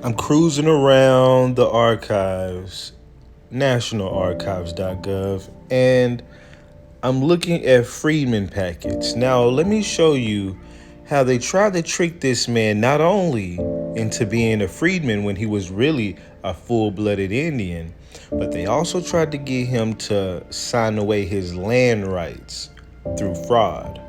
I'm cruising around the archives, nationalarchives.gov, and I'm looking at Freedmen packets. Now, let me show you how they tried to trick this man not only into being a freedman when he was really a full-blooded Indian, but they also tried to get him to sign away his land rights through fraud.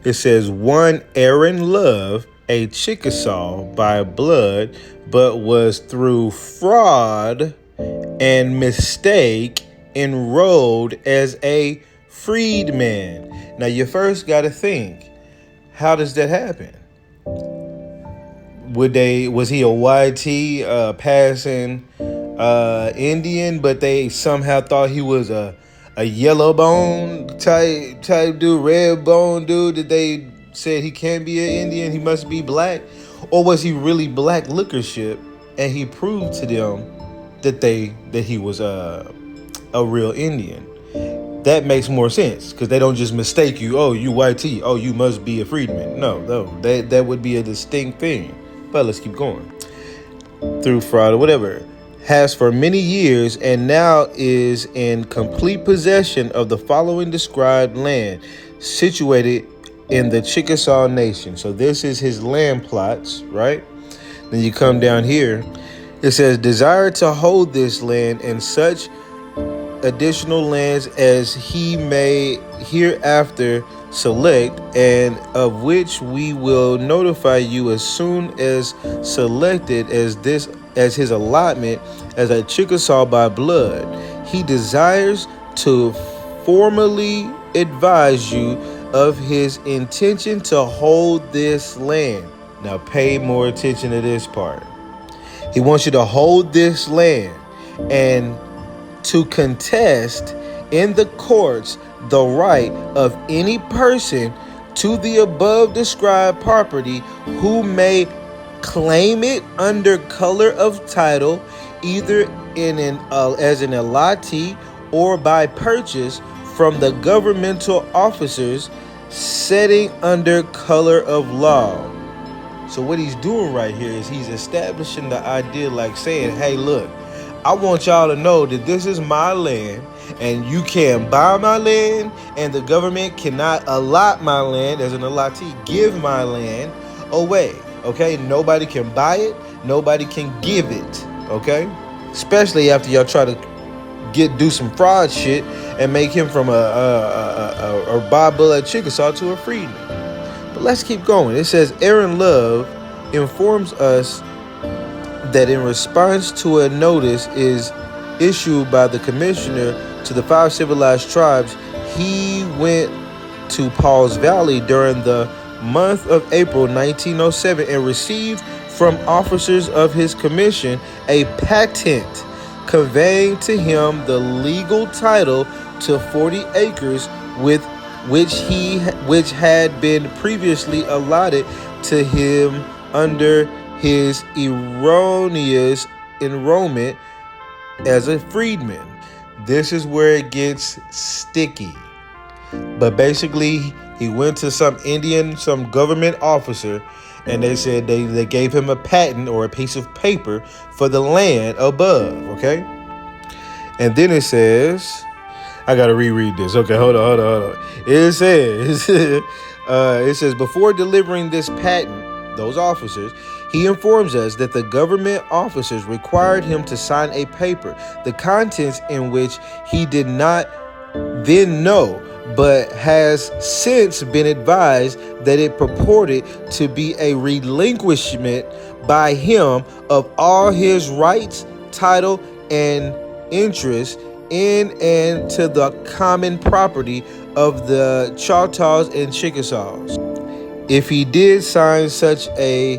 It says one Aaron Love, a Chickasaw by blood, but was through fraud and mistake enrolled as a freedman. Now you first got to think, how does that happen? Was he a YT passing Indian, but they somehow thought he was a yellow bone type dude, red bone dude that they said he can't be an Indian, he must be black? Or was he really black liquorship and he proved to them that he was a real Indian? That makes more sense because they don't just mistake you. Oh, you YT. Oh, you must be a freedman. No, that would be a distinct thing. But let's keep going. Through fraud or whatever, has for many years and now is in complete possession of the following described land situated in the Chickasaw Nation. So this is his land plots, right? Then you come down here. It says, desire to hold this land and such additional lands as he may hereafter select, and of which we will notify you as soon as selected as his allotment as a Chickasaw by blood. He desires to formally advise you of his intention to hold this land. Now pay more attention to this part. He wants you to hold this land and to contest in the courts the right of any person to the above described property who may claim it under color of title, either as an allottee or by purchase from the governmental officers setting under color of law. So what he's doing right here is he's establishing the idea, like saying, hey, look, I want y'all to know that this is my land and you can't buy my land, and the government cannot allot my land as an allottee, give my land away. Okay, nobody can buy it, nobody can give it. Okay, especially after y'all try to do some fraud shit and make him from a Bob Bullet Chickasaw to a freedman. But let's keep going. It says Aaron Love informs us that in response to a notice is issued by the commissioner to the 5 civilized tribes, he went to Pauls Valley during the month of April 1907 and received from officers of his commission a patent conveying to him the legal title to 40 acres with which had been previously allotted to him under his erroneous enrollment as a freedman. This is where it gets sticky. But basically, he went to some government officer, and they said they gave him a patent or a piece of paper for the land above, okay? And then it says, I gotta reread this. Okay, hold on. It says, before delivering this patent, those officers, he informs us that the government officers required him to sign a paper, the contents in which he did not then know, but has since been advised that it purported to be a relinquishment by him of all his rights, title, and interest in and to the common property of the Choctaws and Chickasaws. If he did sign such a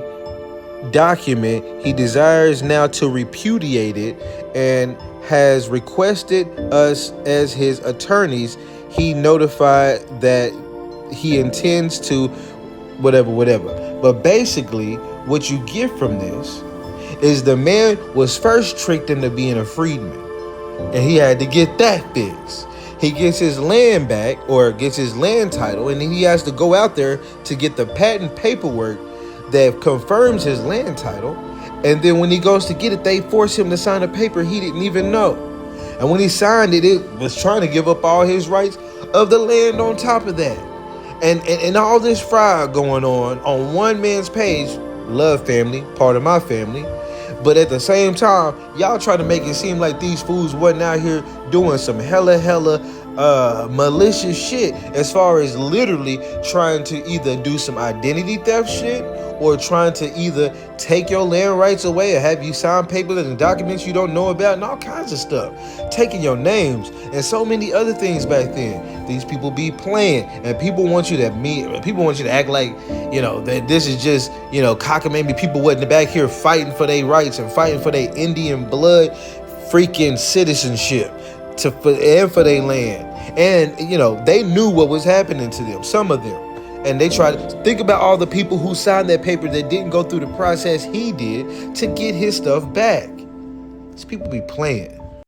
document, he desires now to repudiate it and has requested us as his attorneys. He notified that he intends to whatever. But basically, what you get from this is the man was first tricked into being a freedman, and he had to get that fixed. He gets his land back, or gets his land title, and then he has to go out there to get the patent paperwork that confirms his land title. And then when he goes to get it, they force him to sign a paper he didn't even know. And when he signed it, it was trying to give up all his rights of the land on top of that. And all this fraud going on one man's page, Love Family, part of my family. But at the same time, y'all try to make it seem like these fools wasn't out here doing some hella malicious shit, as far as literally trying to either do some identity theft shit or trying to either take your land rights away or have you sign papers and documents you don't know about and all kinds of stuff. Taking your names and so many other things back then. These people be playing, and people want you to act like, that this is just, cockamamie. People wasn't back here fighting for their rights and fighting for their Indian blood freaking citizenship and for their land. And, they knew what was happening to them, some of them. And they tried to think about all the people who signed that paper that didn't go through the process he did to get his stuff back. These people be playing.